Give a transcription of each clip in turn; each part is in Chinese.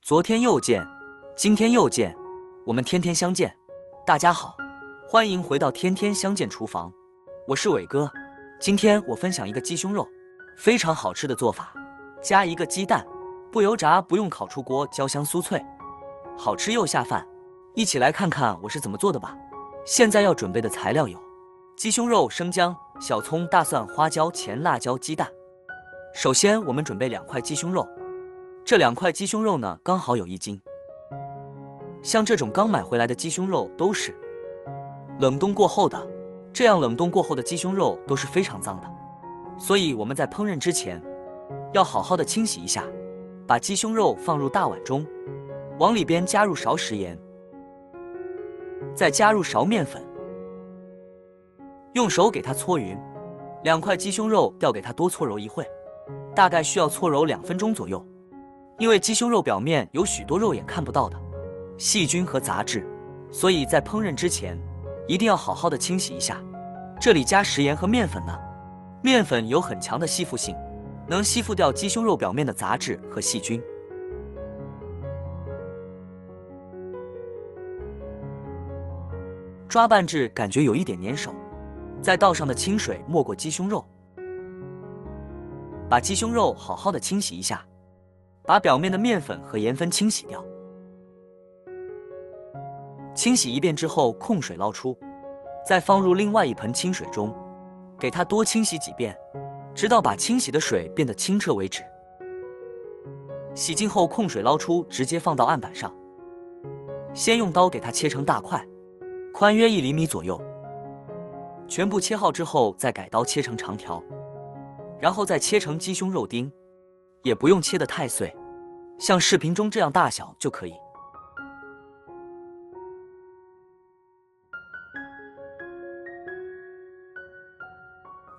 昨天又见，今天又见，我们天天相见。大家好，欢迎回到天天相见厨房，我是伟哥。今天我分享一个鸡胸肉，非常好吃的做法，加一个鸡蛋，不油炸，不用烤出锅，焦香酥脆，好吃又下饭。一起来看看我是怎么做的吧。现在要准备的材料有鸡胸肉、生姜、小葱、大蒜、花椒、甜辣椒、鸡蛋。首先我们准备2块鸡胸肉，这2块鸡胸肉呢刚好有1斤。像这种刚买回来的鸡胸肉都是冷冻过后的，这样冷冻过后的鸡胸肉都是非常脏的，所以我们在烹饪之前要好好的清洗一下。把鸡胸肉放入大碗中，往里边加入勺食盐，再加入勺面粉，用手给它搓匀。2块鸡胸肉要给它多搓揉一会，大概需要搓揉2分钟左右。因为鸡胸肉表面有许多肉眼看不到的细菌和杂质，所以在烹饪之前一定要好好的清洗一下。这里加食盐和面粉呢，面粉有很强的吸附性，能吸附掉鸡胸肉表面的杂质和细菌。抓拌至感觉有一点粘手，再倒上的清水没过鸡胸肉，把鸡胸肉好好的清洗一下，把表面的面粉和盐分清洗掉。清洗一遍之后控水捞出，再放入另外一盆清水中，给它多清洗几遍，直到把清洗的水变得清澈为止。洗净后控水捞出，直接放到案板上，先用刀给它切成大块，宽约1厘米左右。全部切好之后再改刀切成长条，然后再切成鸡胸肉丁，也不用切得太碎，像视频中这样大小就可以。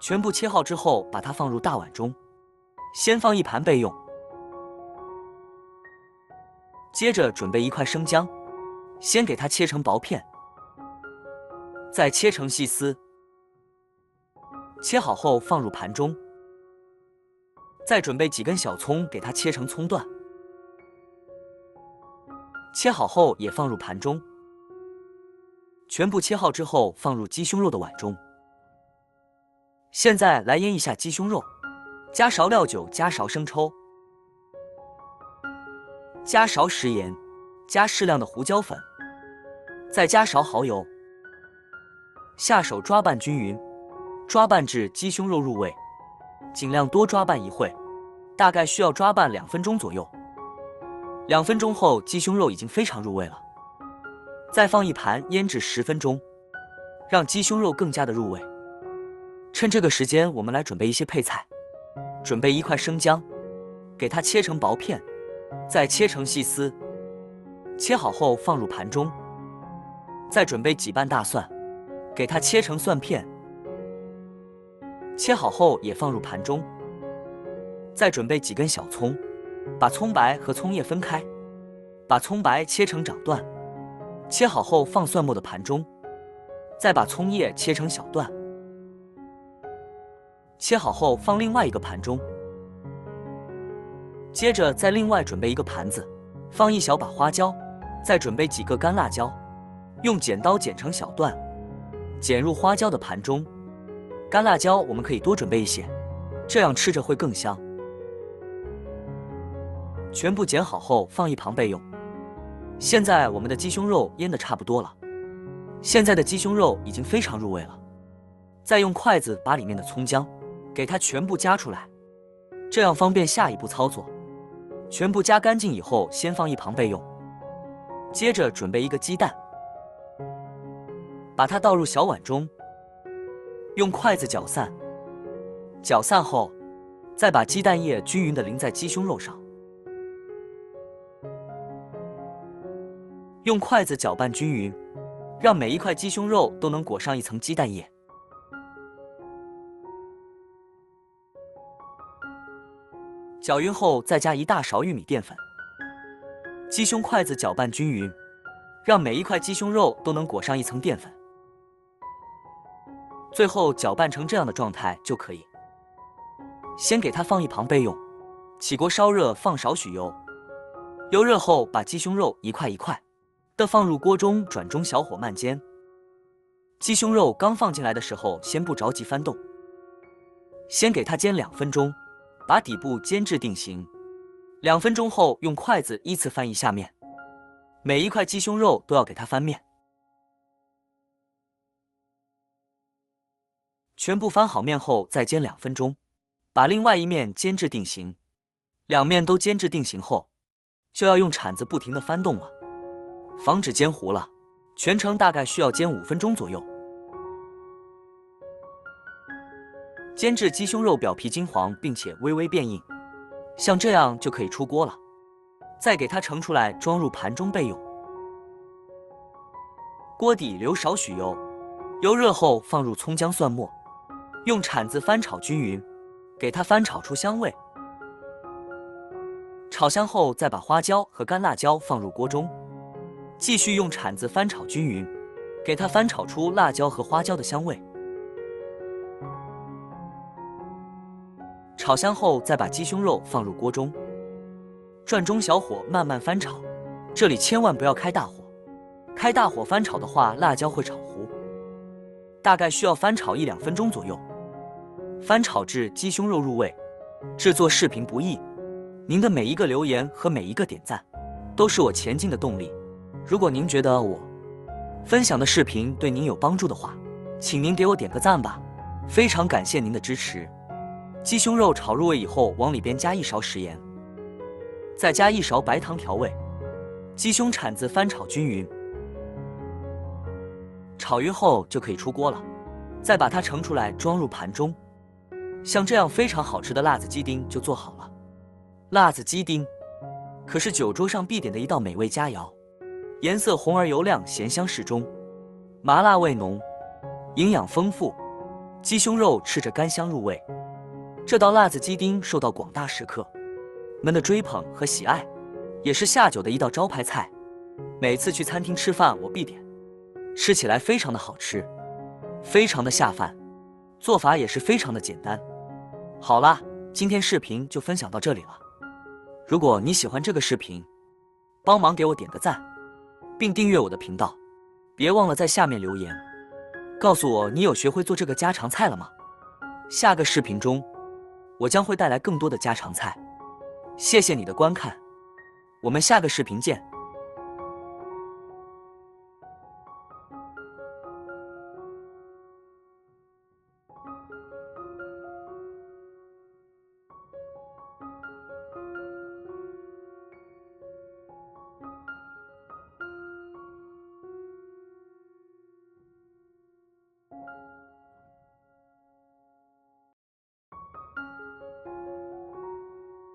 全部切好之后把它放入大碗中，先放一盘备用。接着准备1块生姜，先给它切成薄片，再切成细丝。切好后放入盘中，再准备几根小葱，给它切成葱段，切好后也放入盘中。全部切好之后放入鸡胸肉的碗中。现在来腌一下鸡胸肉，加勺料酒，加勺生抽，加勺食盐，加适量的胡椒粉，再加勺蚝油，下手抓拌均匀，抓拌至鸡胸肉入味，尽量多抓拌一会，大概需要抓拌2分钟左右。2分钟后鸡胸肉已经非常入味了，再放一盘腌制10分钟，让鸡胸肉更加的入味。趁这个时间我们来准备一些配菜。准备1块生姜，给它切成薄片，再切成细丝，切好后放入盘中。再准备几瓣大蒜，给它切成蒜片，切好后也放入盘中。再准备几根小葱，把葱白和葱叶分开，把葱白切成掌段，切好后放蒜末的盘中，再把葱叶切成小段，切好后放另外一个盘中。接着再另外准备一个盘子，放1小把花椒，再准备几个干辣椒，用剪刀剪成小段，剪入花椒的盘中。干辣椒我们可以多准备一些，这样吃着会更香。全部剪好后放一旁备用。现在我们的鸡胸肉腌得差不多了，现在的鸡胸肉已经非常入味了。再用筷子把里面的葱姜给它全部夹出来，这样方便下一步操作。全部夹干净以后先放一旁备用。接着准备1个鸡蛋，把它倒入小碗中，用筷子搅散，搅散后再把鸡蛋液均匀地淋在鸡胸肉上，用筷子搅拌均匀，让每1块鸡胸肉都能裹上一层鸡蛋液。搅匀后再加1大勺玉米淀粉，鸡胸筷子搅拌均匀，让每1块鸡胸肉都能裹上一层淀粉。最后搅拌成这样的状态就可以。先给它放一旁备用。起锅烧热，放少许油，油热后，把鸡胸肉一块一块的放入锅中，转中小火慢煎。鸡胸肉刚放进来的时候，先不着急翻动，先给它煎2分钟，把底部煎至定型。2分钟后，用筷子依次翻一下面，每一块鸡胸肉都要给它翻面。全部翻好面后，再煎2分钟，把另外一面煎至定型。两面都煎至定型后，就要用铲子不停地翻动了，防止煎糊了。全程大概需要煎5分钟左右。煎至鸡胸肉表皮金黄，并且微微变硬，像这样就可以出锅了。再给它盛出来，装入盘中备用。锅底留少许油，油热后放入葱姜蒜末，用铲子翻炒均匀，给它翻炒出香味。炒香后，再把花椒和干辣椒放入锅中，继续用铲子翻炒均匀，给它翻炒出辣椒和花椒的香味。炒香后，再把鸡胸肉放入锅中，转中小火慢慢翻炒，这里千万不要开大火，开大火翻炒的话，辣椒会炒糊。大概需要翻炒1-2分钟左右，翻炒至鸡胸肉入味。制作视频不易，您的每一个留言和每一个点赞，都是我前进的动力。如果您觉得我分享的视频对您有帮助的话，请您给我点个赞吧，非常感谢您的支持。鸡胸肉炒入味以后，往里边加1勺食盐，再加1勺白糖调味。鸡胸铲子翻炒均匀，炒匀后就可以出锅了。再把它盛出来，装入盘中。像这样非常好吃的辣子鸡丁就做好了。辣子鸡丁可是酒桌上必点的一道美味佳肴，颜色红而油亮，咸香适中，麻辣味浓，营养丰富，鸡胸肉吃着甘香入味。这道辣子鸡丁受到广大食客们的追捧和喜爱，也是下酒的一道招牌菜。每次去餐厅吃饭我必点，吃起来非常的好吃，非常的下饭，做法也是非常的简单。好啦，今天视频就分享到这里了。如果你喜欢这个视频，帮忙给我点个赞，并订阅我的频道。别忘了在下面留言，告诉我你有学会做这个家常菜了吗？下个视频中，我将会带来更多的家常菜。谢谢你的观看，我们下个视频见。